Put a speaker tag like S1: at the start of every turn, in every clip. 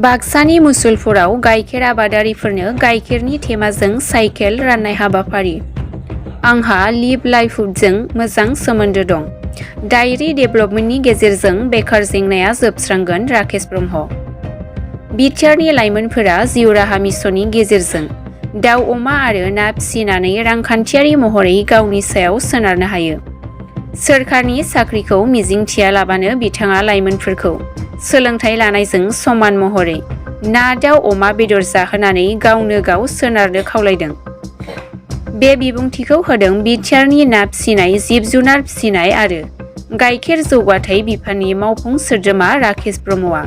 S1: बाक्सानि मुसलपुराव गाइखेर आबादारिफोरनो गाइखेरनि थेमाजों साइकेल राननाय हाबाफारि। आंहा लिभ लाइभहुडजों मोजां सोमोन्दो दं। डायरी डेभेलपमेन्टनि गेजेरजों बेकार जेंनाया जोबस्रांगोन। राकेश ब्रह्म। बिटिआरनि लाइमोनफोरा जिउ राहा मिशननि गेजेरजों दाउ अमा आरो ना फिसिनानै रांखान्थियारि महरै गावनि सायाव सोनारनो हायो। सोरखारनि साख्रिखौ मिजिंथियालाबानो बिथाङा लाइमोनफोरखौ सोलोंथाइ लानायजों समान महरै ना दाउ अमा बेदर जाहोनानै गावनो गाव सोनारनो खावलायदों। बे बिबुंथिखौ होदों बिटिआरनि ना फिसिनाय, जिब जुनार फिसिनाय आरो गाइखेर जौगाथाय बिफाननि मावफुं सोद्रोमा राकेश ब्रह्मआ।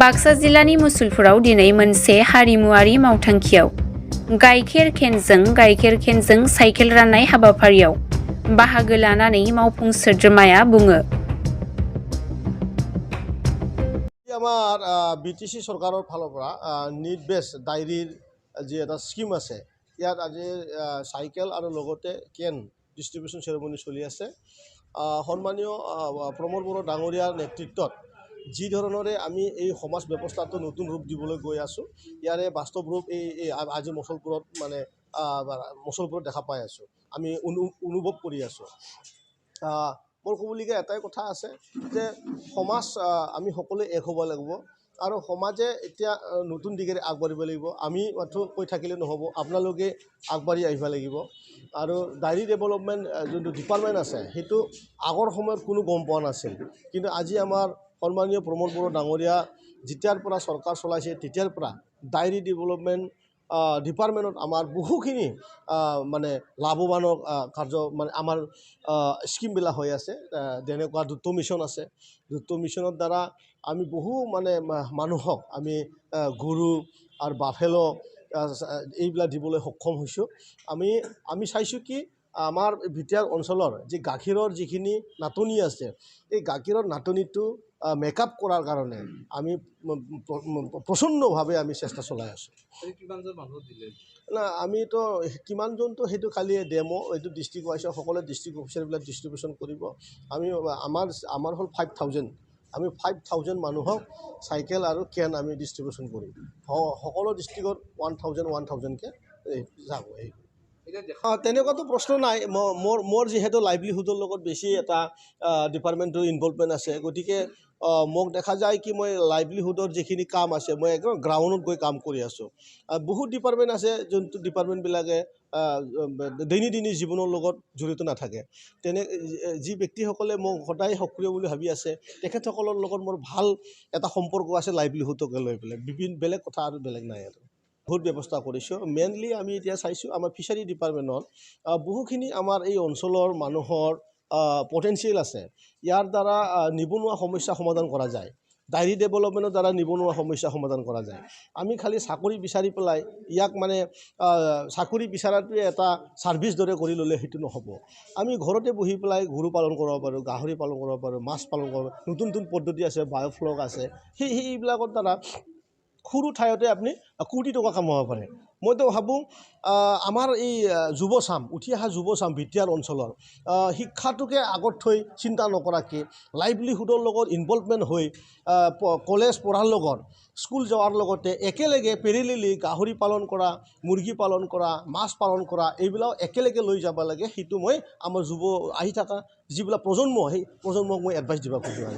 S1: बाक्सा जिल्लानि मुसलपुराव दिनै मोनसे हारिमुआरि मावथांखियाव गाइखेर केनजों साइकेल राननाय हाबाफारियाव बाहागो लानानै मावफुं सोद्रोमाया बुङो।
S2: আমাৰ বিটিচি চৰকাৰৰ ফালৰ পৰা নিড বেছ ডায়েৰীৰ যি এটা স্কিম আছে, ইয়াত আজি চাইকেল আৰু লগতে কেন ডিষ্ট্ৰিবিউশ্যন চেৰেমনি চলি আছে। সন্মানীয় প্ৰমোদ বড়ো ডাঙৰীয়াৰ নেতৃত্বত যি ধৰণৰে আমি এই সমাজ ব্যৱস্থাটো নতুন ৰূপ দিবলৈ গৈ আছোঁ, ইয়াৰে বাস্তৱ ৰূপ এই আজি মুছলপুৰত দেখা পাই আছোঁ, আমি অনুভৱ কৰি আছোঁ। মোৰ ক'বলগীয়া এটাই কথা আছে যে সমাজ আমি সকলোৱে এক হ'ব লাগিব আৰু সমাজে এতিয়া নতুন দিশেৰে আগবাঢ়িব লাগিব। আমি মাত্ৰ কৈ থাকিলে নহ'ব, আপোনালোকে আগবাঢ়ি আহিব লাগিব। আৰু ডায়েৰী ডেভেলপমেণ্ট যোনটো ডিপাৰ্টমেণ্ট আছে, সেইটো আগৰ সময়ত কোনো গম পোৱা নাছিল, কিন্তু আজি আমাৰ সন্মানীয় প্ৰমোদ বড়ো ডাঙৰীয়া যেতিয়াৰ পৰা চৰকাৰ চলাইছে তেতিয়াৰ পৰা ডায়েৰী ডেভেলপমেণ্ট ডিপাৰ্টমেণ্টত আমাৰ বহুখিনি মানে লাভৱানৰ কাৰ্য মানে আমাৰ স্কিমবিলাক হৈ আছে। যেনেকুৱা দ্ৰুত মিছন আছে, দ্ৰুত মিছনৰ দ্বাৰা আমি বহু মানে মানুহক আমি গৰু আৰু বাফেলো এইবিলাক দিবলৈ সক্ষম হৈছোঁ। আমি চাইছোঁ কি আমাৰ বিটিআৰ অঞ্চলৰ যি গাখীৰৰ যিখিনি নাটনি আছে, এই গাখীৰৰ নাটনিটো মেকআপ কৰাৰ কাৰণে আমি প্ৰচণ্ডভাৱে আমি চেষ্টা চলাই আছোঁ। না আমিতো কিমানজনটো সেইটো খালি ডেমো, এইটো ডিষ্ট্ৰিক্ট ৱাইজৰ সকলো ডিষ্ট্ৰিক্ট অফিচাৰবিলাক ডিষ্ট্ৰিবিউশ্যন কৰিব। আমাৰ হ'ল 5000, আমি 5000 মানুহক চাইকেল আৰু কেন আমি ডিষ্ট্ৰিবিউশ্যন কৰিম। সকলো ডিষ্ট্ৰিক্টত 1000কে যাব। তেনেকুৱাতো প্ৰশ্ন নাই। মোৰ যিহেতু লাইভলিহুডৰ লগত বেছি এটা ডিপাৰ্টমেণ্টৰ ইনভলভমেণ্ট আছে, গতিকে মোক দেখা যায় কি মই লাইভলিহুডৰ যিখিনি কাম আছে, মই একদম গ্ৰাউণ্ডত গৈ কাম কৰি আছোঁ। বহুত ডিপাৰ্টমেণ্ট আছে যোনটো ডিপাৰ্টমেণ্টবিলাকে দৈনন্দিন জীৱনৰ লগত জড়িত নাথাকে। যি ব্যক্তিসকলে মোক সদায় সক্ৰিয় বুলি ভাবি আছে, তেখেতসকলৰ লগত মোৰ ভাল এটা সম্পৰ্ক আছে লাইভলিহুডকে লৈ পেলাই। বেলেগ কথা আৰু বেলেগ নাই। আৰু বহুত ব্যৱস্থা কৰিছোঁ। মেইনলি আমি এতিয়া চাইছোঁ আমাৰ ফিচাৰী ডিপাৰ্টমেণ্টত বহুখিনি আমাৰ এই অঞ্চলৰ মানুহৰ পটেঞ্চিয়েল আছে। ইয়াৰ দ্বাৰা নিবনুৱা সমস্যা সমাধান কৰা যায়। ডায়েৰী ডেভেলপমেণ্টৰ দ্বাৰা নিবনুৱা সমস্যা সমাধান কৰা যায়। আমি খালি চাকৰি বিচাৰি পেলাই ইয়াক মানে চাকৰি বিচৰাটোৱে এটা ছাৰ্ভিচ দৰে কৰি ল'লে সেইটো নহ'ব। আমি ঘৰতে বহি পেলাই গৰু পালন কৰিব পাৰোঁ, গাহৰি পালন কৰিব পাৰোঁ, মাছ পালন কৰিব পাৰোঁ। নতুন নতুন পদ্ধতি আছে, বায়'ফ্লক আছে, সেইবিলাকৰ দ্বাৰা সৰু ঠাইতে আপুনি কোটি টকা কামাব পাৰে। মইতো ভাবোঁ আমাৰ এই যুৱচাম, উঠি অহা যুৱচাম বিটিআৰ অঞ্চলৰ শিক্ষাটোকে আগত থৈ চিন্তা নকৰাকৈ লাইভলিহুডৰ লগত ইনভলভমেণ্ট হৈ কলেজ পঢ়াৰ লগত স্কুল যোৱাৰ লগতে একেলগে পেৰেলেলি গাহৰি পালন কৰা, মুৰ্গী পালন কৰা, মাছ পালন কৰা, এইবিলাক একেলগে লৈ যাব লাগে। সেইটো মই আমাৰ আহি থকা যিবিলাক প্ৰজন্ম, সেই প্ৰজন্মক মই এডভাইচ দিব খোজোঁ।